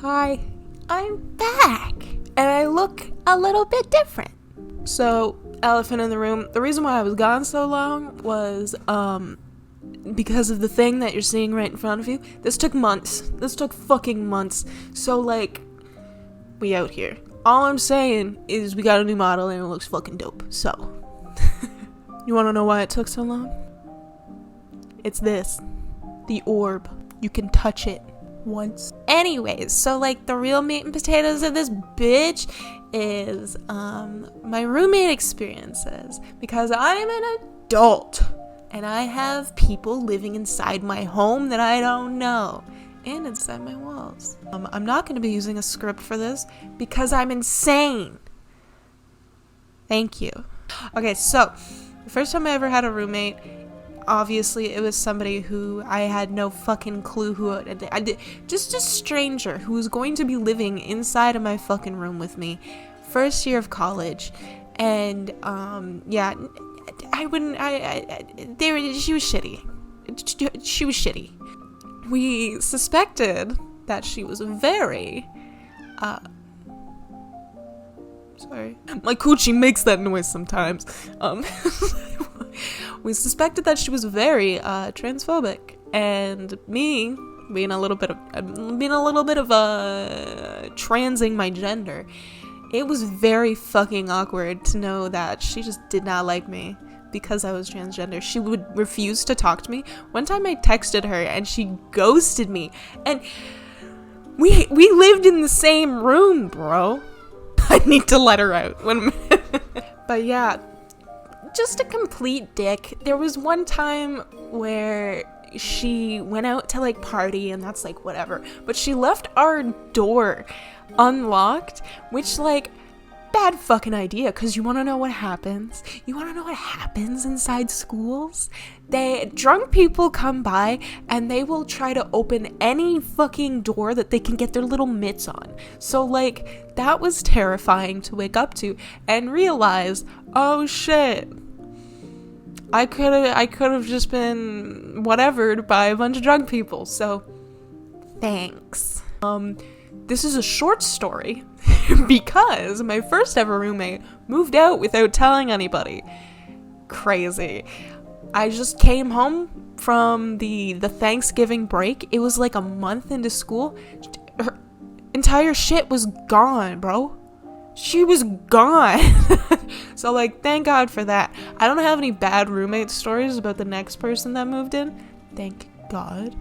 Hi, I'm back, and I look a little bit different. So, elephant in the room, the reason why I was gone so long was, because of the thing that you're seeing right in front of you. This took months. This took fucking months. So, like, we out here. All I'm saying is we got a new model and it looks fucking dope, so. You wanna know why it took so long? It's this. The orb. You can touch it once. Anyways, so like the real meat and potatoes of this bitch is my roommate experiences, because I'm an adult and I have people living inside my home that I don't know and inside my walls. I'm not going to be using a script for this because I'm insane. Thank you. Okay, so the first time I ever had a roommate, obviously it was somebody who I had no fucking clue who I did, just a stranger who was going to be living inside of my fucking room with me, first year of college. And yeah, she was shitty. She was shitty. We suspected that she was very sorry, my coochie makes that noise sometimes. We suspected that she was very transphobic, and me being a little bit of transing my gender, it was very fucking awkward to know that she just did not like me because I was transgender. She would refuse to talk to me. One time I texted her and she ghosted me, and we lived in the same room, bro. I need to let her out. But yeah, just a complete dick. There was one time where she went out to like party, and that's like whatever, but she left our door unlocked, which like bad fucking idea, because you want to know what happens inside schools? Drunk people come by and they will try to open any fucking door that they can get their little mitts on. So like that was terrifying to wake up to and realize, oh shit, I could have just been whatevered by a bunch of drunk people. So thanks. This is a short story because my first ever roommate moved out without telling anybody. Crazy. I just came home from the Thanksgiving break. It was like a month into school. Her entire shit was gone, bro. She was gone. So like, thank God for that. I don't have any bad roommate stories about the next person that moved in. Thank God.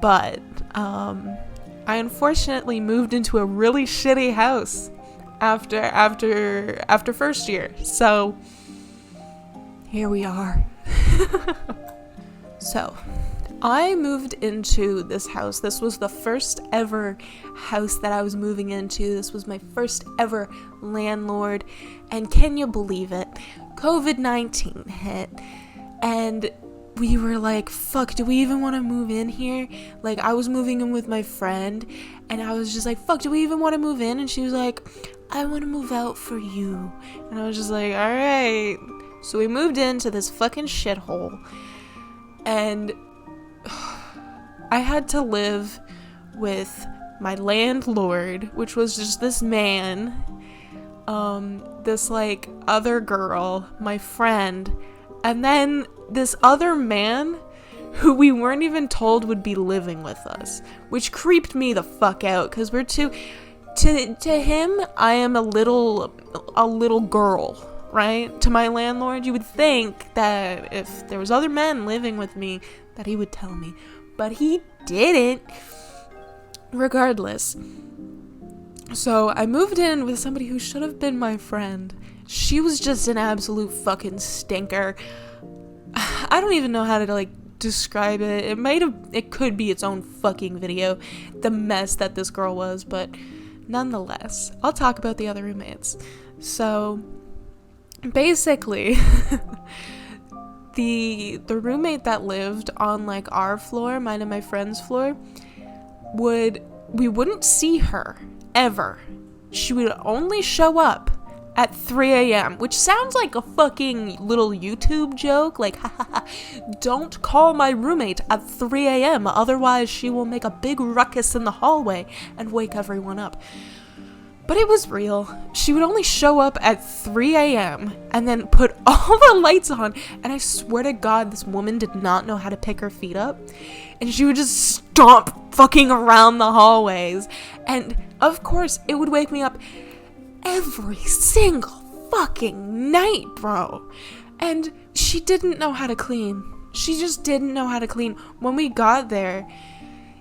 But I unfortunately moved into a really shitty house after first year. So here we are. So I moved into this house. This was the first ever house that I was moving into. This was my first ever landlord. And can you believe it? COVID-19 hit. And we were like, fuck, do we even want to move in here? Like, I was moving in with my friend, and I was just like, fuck, do we even want to move in? And she was like, I want to move out for you. And I was just like, all right. So we moved into this fucking shithole, and I had to live with my landlord, which was just this man, this like other girl, my friend, and then this other man who we weren't even told would be living with us, which creeped me the fuck out, because we're to him, I am a little girl, right? To my landlord, you would think that if there was other men living with me that he would tell me, but he didn't. Regardless, so I moved in with somebody who should have been my friend. She was just an absolute fucking stinker. I don't even know how to like describe it. It could be its own fucking video, the mess that this girl was, but nonetheless, I'll talk about the other roommates. So basically, the roommate that lived on like our floor, mine and my friend's floor, we wouldn't see her ever. She would only show up at 3 a.m., which sounds like a fucking little YouTube joke, like, haha, don't call my roommate at 3 a.m., otherwise she will make a big ruckus in the hallway and wake everyone up. But it was real. She would only show up at 3 a.m. and then put all the lights on, and I swear to God, this woman did not know how to pick her feet up, and she would just stomp fucking around the hallways, and of course, it would wake me up every single fucking night, bro. And she didn't know how to clean. She just didn't know how to clean. When we got there,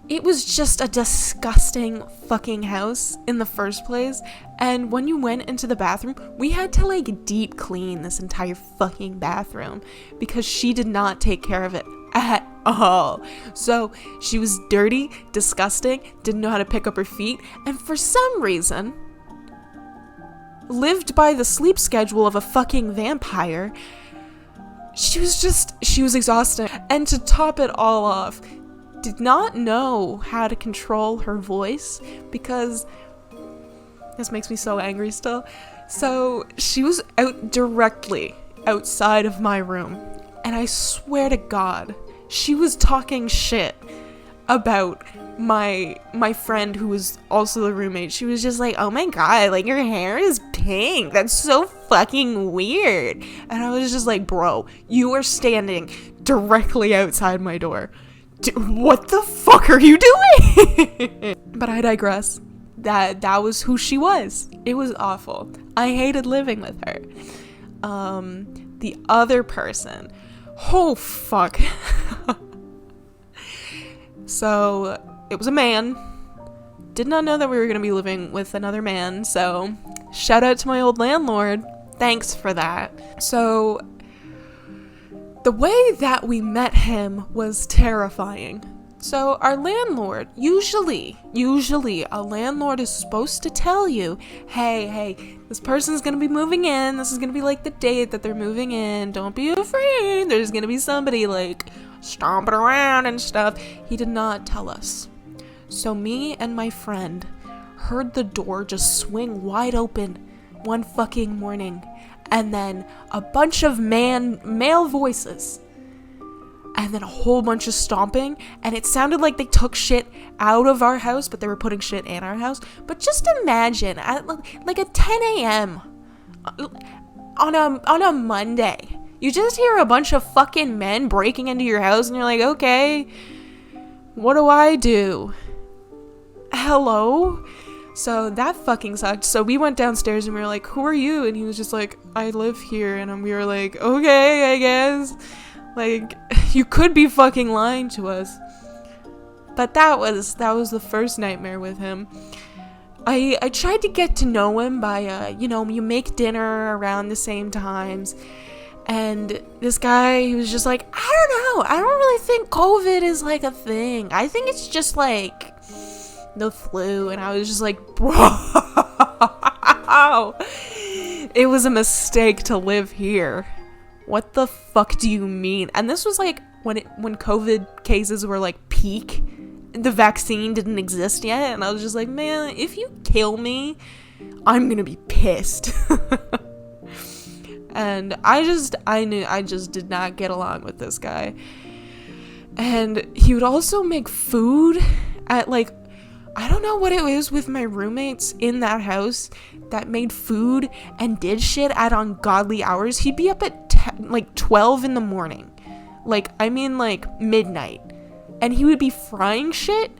it was just a disgusting fucking house in the first place. And when you went into the bathroom, we had to like deep clean this entire fucking bathroom because she did not take care of it at all. So she was dirty, disgusting, didn't know how to pick up her feet, and for some reason lived by the sleep schedule of a fucking vampire. She was exhausted. And to top it all off, did not know how to control her voice because this makes me so angry still. So she was out directly outside of my room, and I swear to God, she was talking shit about my friend who was also the roommate. She was just like, oh my God, like your hair is pink, that's so fucking weird. And I was just like, bro, you are standing directly outside my door. What the fuck are you doing? But I digress. That was who she was. It was awful. I hated living with her. The other person, oh fuck. So it was a man. Did not know that we were going to be living with another man, so shout out to my old landlord. Thanks for that. So the way that we met him was terrifying. So our landlord, usually a landlord is supposed to tell you, hey, this person's gonna be moving in, this is gonna be like the date that they're moving in, don't be afraid, there's gonna be somebody like stomping around and stuff. He did not tell us. So me and my friend heard the door just swing wide open one fucking morning, and then a bunch of male voices, and then a whole bunch of stomping, and it sounded like they took shit out of our house, but they were putting shit in our house. But just imagine, at like at 10 a.m. on a Monday, you just hear a bunch of fucking men breaking into your house, and you're like, okay, what do I do? Hello? So that fucking sucked. So we went downstairs and we were like, who are you? And he was just like, I live here. And we were like, okay, I guess. Like, you could be fucking lying to us. But that was the first nightmare with him. I tried to get to know him by, you make dinner around the same times. And this guy, he was just like, I don't know. I don't really think COVID is like a thing. I think it's just like the flu. And I was just like, bro, it was a mistake to live here. What the fuck do you mean? And this was like when COVID cases were like peak. The vaccine didn't exist yet. And I was just like, man, if you kill me, I'm gonna be pissed. And I just did not get along with this guy. And he would also make food at like, I don't know what it was with my roommates in that house that made food and did shit at ungodly hours. He'd be up at 12 in the morning. Like midnight. And he would be frying shit.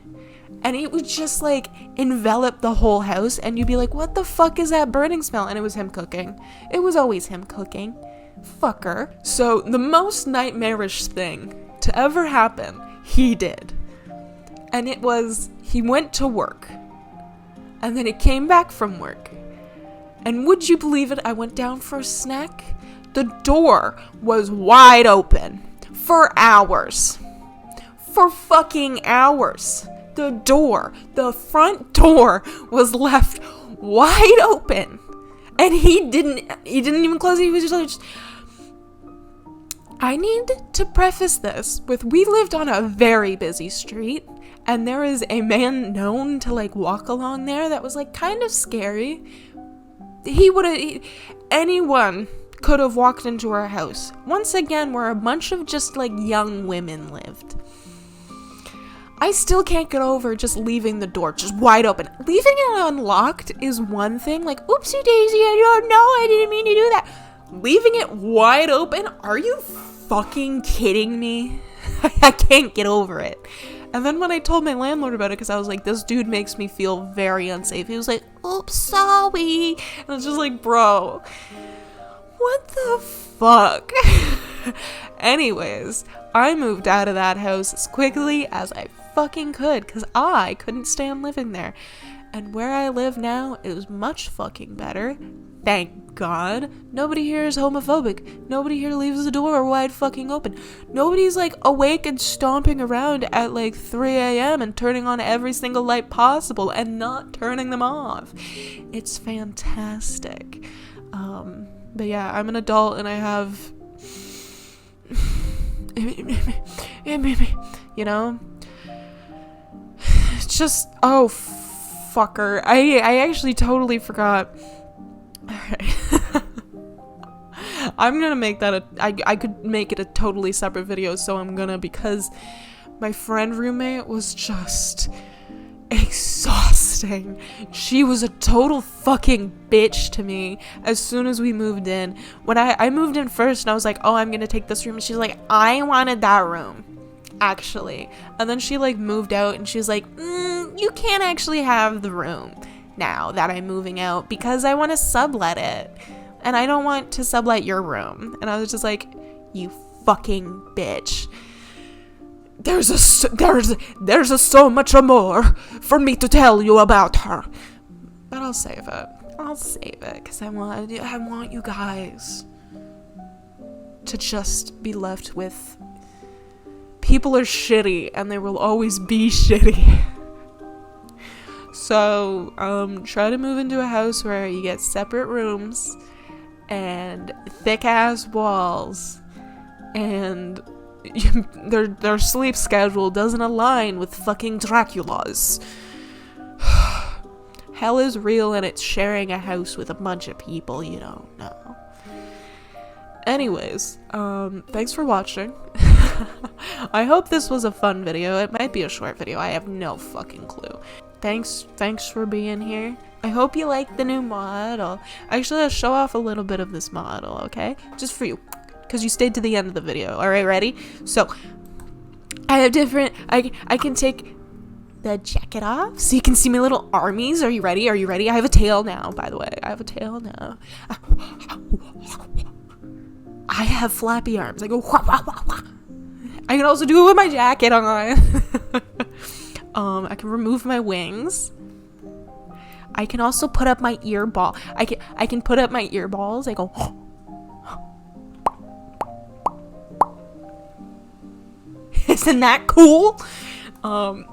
And it would just like envelop the whole house. And you'd be like, what the fuck is that burning smell? And it was him cooking. It was always him cooking. Fucker. So the most nightmarish thing to ever happen, he did. And it was, he went to work. And then he came back from work. And would you believe it? I went down for a snack. The door was wide open. For hours. For fucking hours. The front door was left wide open. And he didn't even close it. He was just like, I need to preface this with, we lived on a very busy street. And there is a man known to like walk along there that was like kind of scary. anyone could have walked into our house. Once again, where a bunch of just like young women lived. I still can't get over just leaving the door just wide open. Leaving it unlocked is one thing, like, oopsie daisy, I don't know, I didn't mean to do that. Leaving it wide open? Are you fucking kidding me? I can't get over it. And then when I told my landlord about it, because I was like, this dude makes me feel very unsafe, he was like, oops, sorry. And I was just like, bro, what the fuck? Anyways, I moved out of that house as quickly as I fucking could, because I couldn't stand living there. And where I live now is much fucking better. Thank God. Nobody here is homophobic. Nobody here leaves the door wide fucking open. Nobody's like awake and stomping around at like 3 a.m. and turning on every single light possible and not turning them off. It's fantastic. But yeah, I'm an adult and I have, you know, it's just, oh, fucker. I actually totally forgot. Alright. I'm gonna make that I could make it a totally separate video, so I'm gonna, because my friend roommate was just exhausting. She was a total fucking bitch to me as soon as we moved in. When I moved in first and I was like, oh, I'm gonna take this room, and she's like, I wanted that room, actually. And then she like moved out and she was like, you can't actually have the room now that I'm moving out because I want to sublet it and I don't want to sublet your room. And I was just like, you fucking bitch. There's a so much more for me to tell you about her, but I'll save it because I want you guys to just be left with, people are shitty and they will always be shitty. So, try to move into a house where you get separate rooms and thick-ass walls, and their sleep schedule doesn't align with fucking Dracula's. Hell is real, and it's sharing a house with a bunch of people you don't know. Anyways, thanks for watching. I hope this was a fun video. It might be a short video. I have no fucking clue. Thanks for being here. I hope you like the new model. Actually, I'll show off a little bit of this model, okay? Just for you, because you stayed to the end of the video. All right, ready? So, I have different, I can take the jacket off so you can see my little armies. Are you ready? Are you ready? I have a tail now, by the way. I have a tail now. I have flappy arms. I go, wah, wah, wah, wah. I can also do it with my jacket on. I can remove my wings. I can also put up my ear ball. I can put up my ear balls. I go. Isn't that cool? I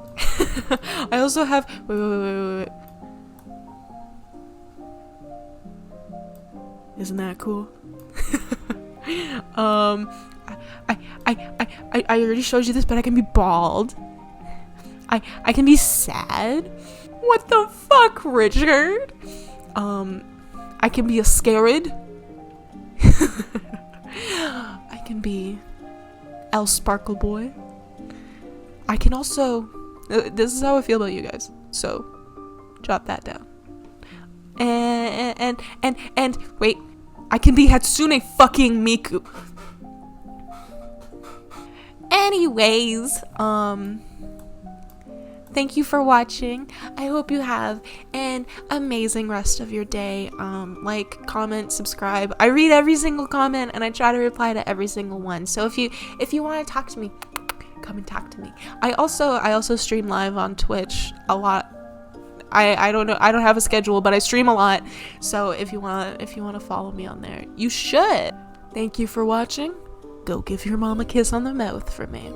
also have. Wait. Isn't that cool? I already showed you this, but I can be bald. I can be sad. What the fuck, Richard? I can be a scared. I can be El Sparkle Boy. I can also, this is how I feel about you guys, so jot that down. And wait, I can be Hatsune fucking Miku. Anyways, thank you for watching. I hope you have an amazing rest of your day. Like, comment, subscribe. I read every single comment and I try to reply to every single one. So if you want to talk to me, come and talk to me. I also stream live on Twitch a lot. I don't know, I don't have a schedule, but I stream a lot. So if you want to follow me on there, you should. Thank you for watching. Go give your mom a kiss on the mouth for me.